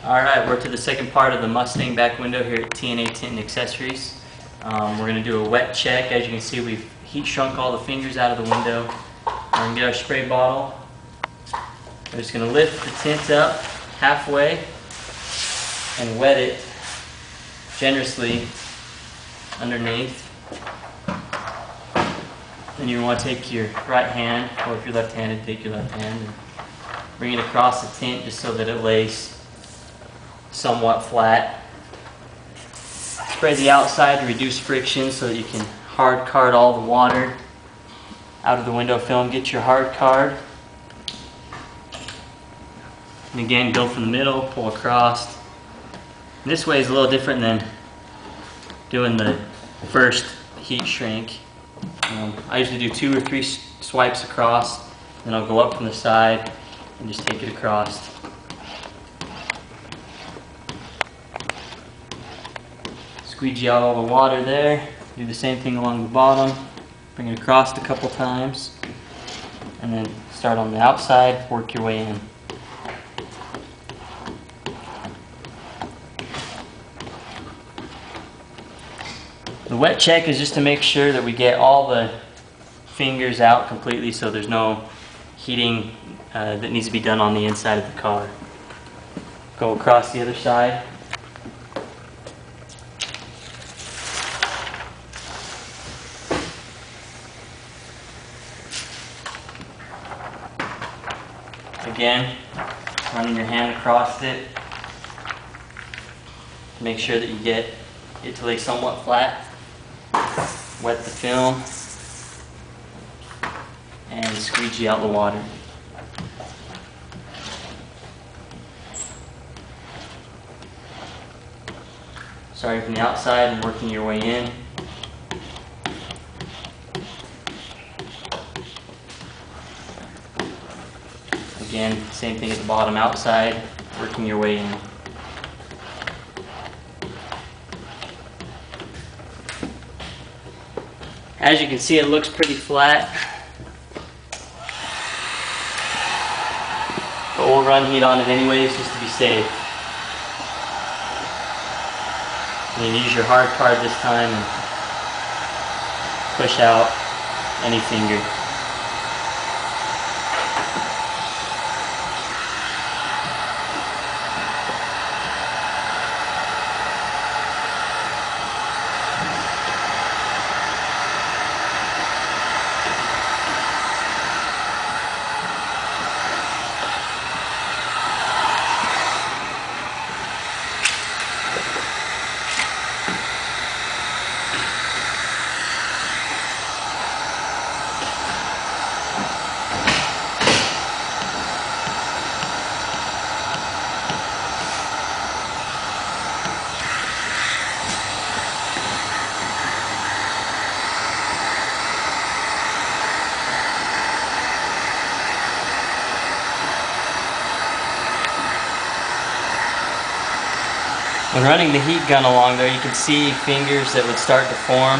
Alright, we're to the second part of the Mustang back window here at T&A Tint Accessories. We're going to do a wet check. As you can see, we've heat shrunk all the fingers out of the window. We're going to get our spray bottle. We're just going to lift the tint up halfway and wet it generously underneath. Then you want to take your right hand, or if you're left-handed, take your left hand and bring it across the tint just so that it lays somewhat flat. Spray the outside to reduce friction so that you can hard card all the water out of the window film. Get your hard card. And again, go from the middle, pull across. And this way is a little different than doing the first heat shrink. I usually do 2 or 3 swipes across, then I'll go up from the side and just take it across. Squeegee out all the water there. Do the same thing along the bottom. Bring it across a couple times. And then start on the outside, work your way in. The wet check is just to make sure that we get all the fingers out completely so there's no heating that needs to be done on the inside of the car. Go across the other side. Again, running your hand across it. Make sure that you get it to lay somewhat flat. Wet the film and squeegee out the water. Starting from the outside and working your way in. Again, same thing at the bottom, outside, working your way in. As you can see, it looks pretty flat, but we'll run heat on it anyways just to be safe. And you use your hard card this time and push out any finger. When running the heat gun along there, you can see fingers that would start to form.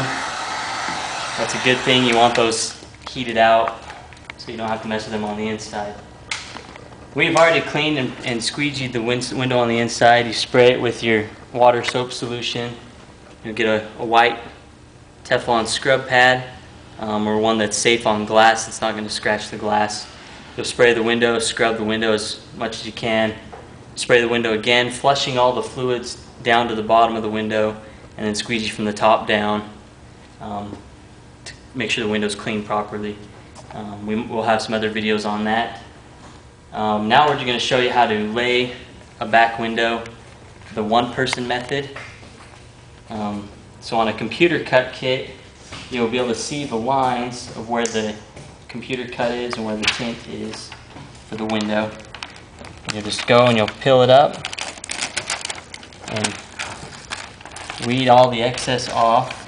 That's a good thing. You want those heated out so you don't have to mess with them on the inside. We've already cleaned and squeegeed the window on the inside. You spray it with your water soap solution. You'll get a white Teflon scrub pad or one that's safe on glass. It's not going to scratch the glass. You'll spray the window, scrub the window as much as you can. Spray the window again, flushing all the fluids down to the bottom of the window, and then squeegee from the top down to make sure the window's cleaned properly. We'll have some other videos on that. Now we're going to show you how to lay a back window the one-person method. So on a computer cut kit, you'll be able to see the lines of where the computer cut is and where the tint is for the window. You'll just go and you'll peel it up and weed all the excess off.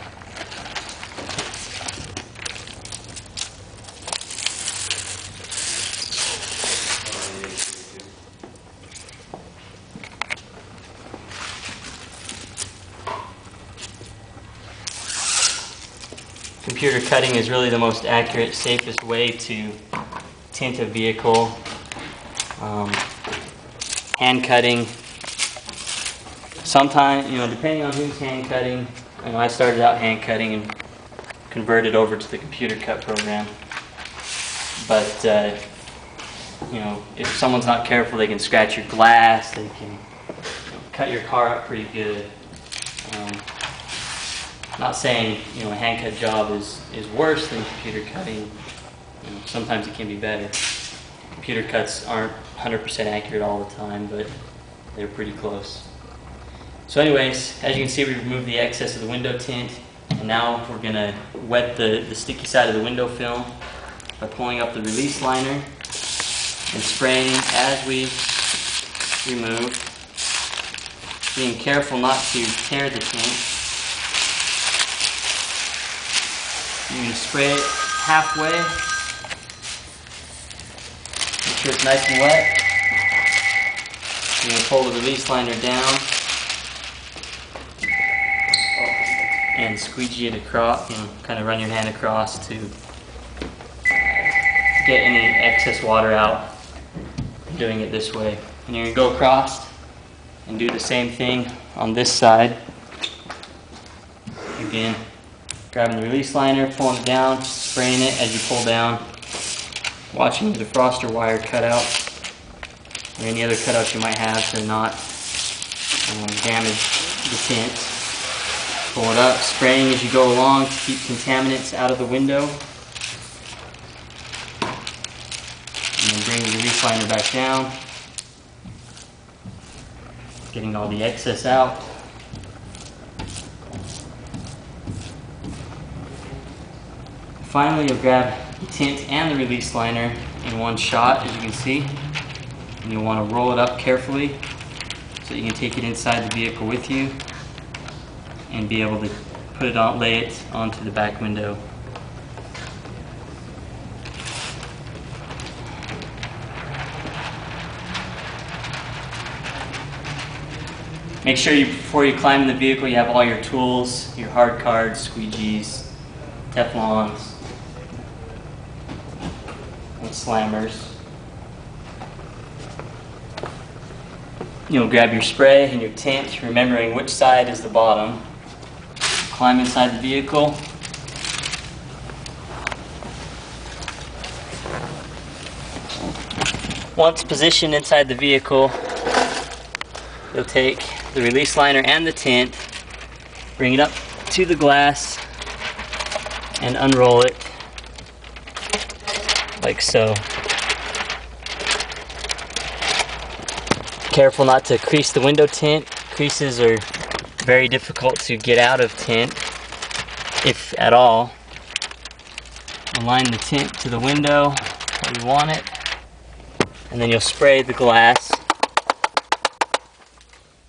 Computer cutting is really the most accurate, safest way to tint a vehicle. Hand cutting Sometimes, depending on who's hand cutting, I started out hand cutting and converted over to the computer cut program. But if someone's not careful, they can scratch your glass. They can cut your car up pretty good. Not saying a hand cut job is worse than computer cutting. Sometimes it can be better. Computer cuts aren't 100% accurate all the time, but they're pretty close. So anyways, as you can see, we removed the excess of the window tint, and now we're going to wet the sticky side of the window film by pulling up the release liner and spraying as we remove, being careful not to tear the tint. You can spray it halfway, make sure it's nice and wet. You're going to pull the release liner down and squeegee it across, kind of run your hand across to get any excess water out. Doing it this way. And you're going to go across and do the same thing on this side. Again, grabbing the release liner, pulling it down, spraying it as you pull down, watching the defroster wire cut out, or any other cutouts you might have to not damage the tint. Pull it up, spraying as you go along to keep contaminants out of the window. And then bring the release liner back down, getting all the excess out. Finally, you'll grab the tint and the release liner in one shot, as you can see. And you'll want to roll it up carefully so you can take it inside the vehicle with you and be able to put it on, lay it onto the back window. Make sure before you climb in the vehicle you have all your tools, your hard cards, squeegees, Teflons, and slammers. You'll grab your spray and your tint, remembering which side is the bottom. Climb inside the vehicle. Once positioned inside the vehicle, you'll take the release liner and the tint, bring it up to the glass, and unroll it like so. Careful not to crease the window tint. Creases are very difficult to get out of tint, if at all. Align the tint to the window where you want it, and then you'll spray the glass,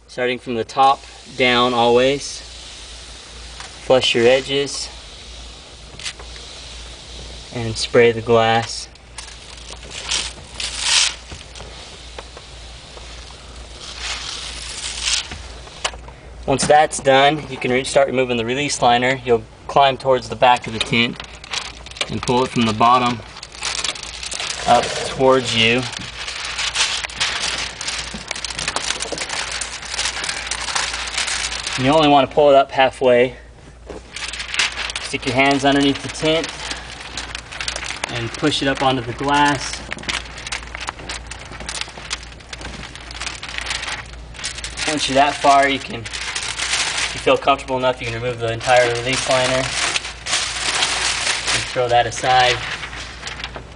starting from the top down always. Flush your edges and spray the glass. Once that's done, you can start removing the release liner. You'll climb towards the back of the tint and pull it from the bottom up towards you. And you only want to pull it up halfway. Stick your hands underneath the tint and push it up onto the glass. Once you're that far, you can, if you feel comfortable enough, you can remove the entire release liner and throw that aside.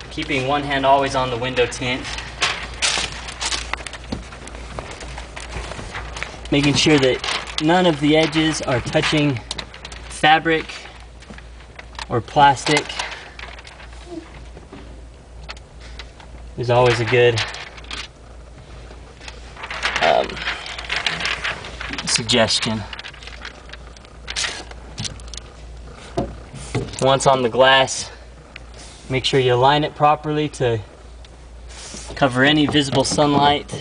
Keeping one hand always on the window tint. Making sure that none of the edges are touching fabric or plastic. Is always a good suggestion. Once on the glass, make sure you align it properly to cover any visible sunlight.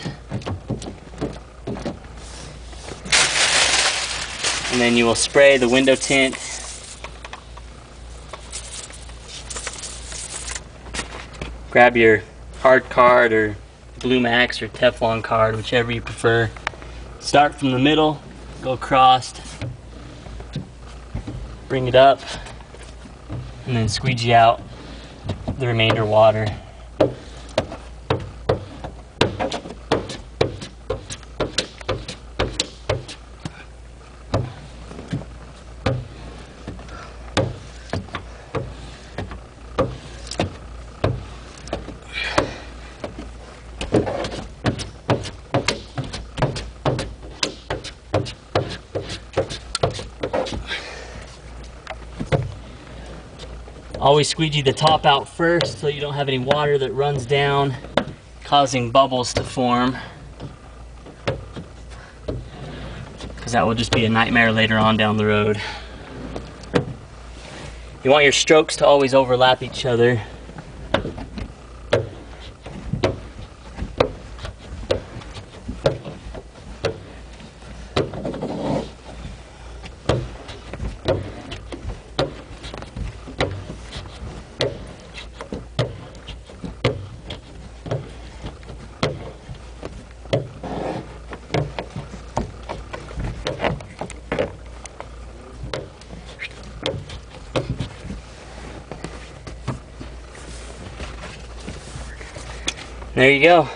And then you will spray the window tint. Grab your hard card or Blue Max or Teflon card, whichever you prefer, Start from the middle, go across, bring it up, and then squeegee out the remainder water. Always squeegee the top out first so you don't have any water that runs down, causing bubbles to form, because that will just be a nightmare later on down the road. You want your strokes to always overlap each other. There you go.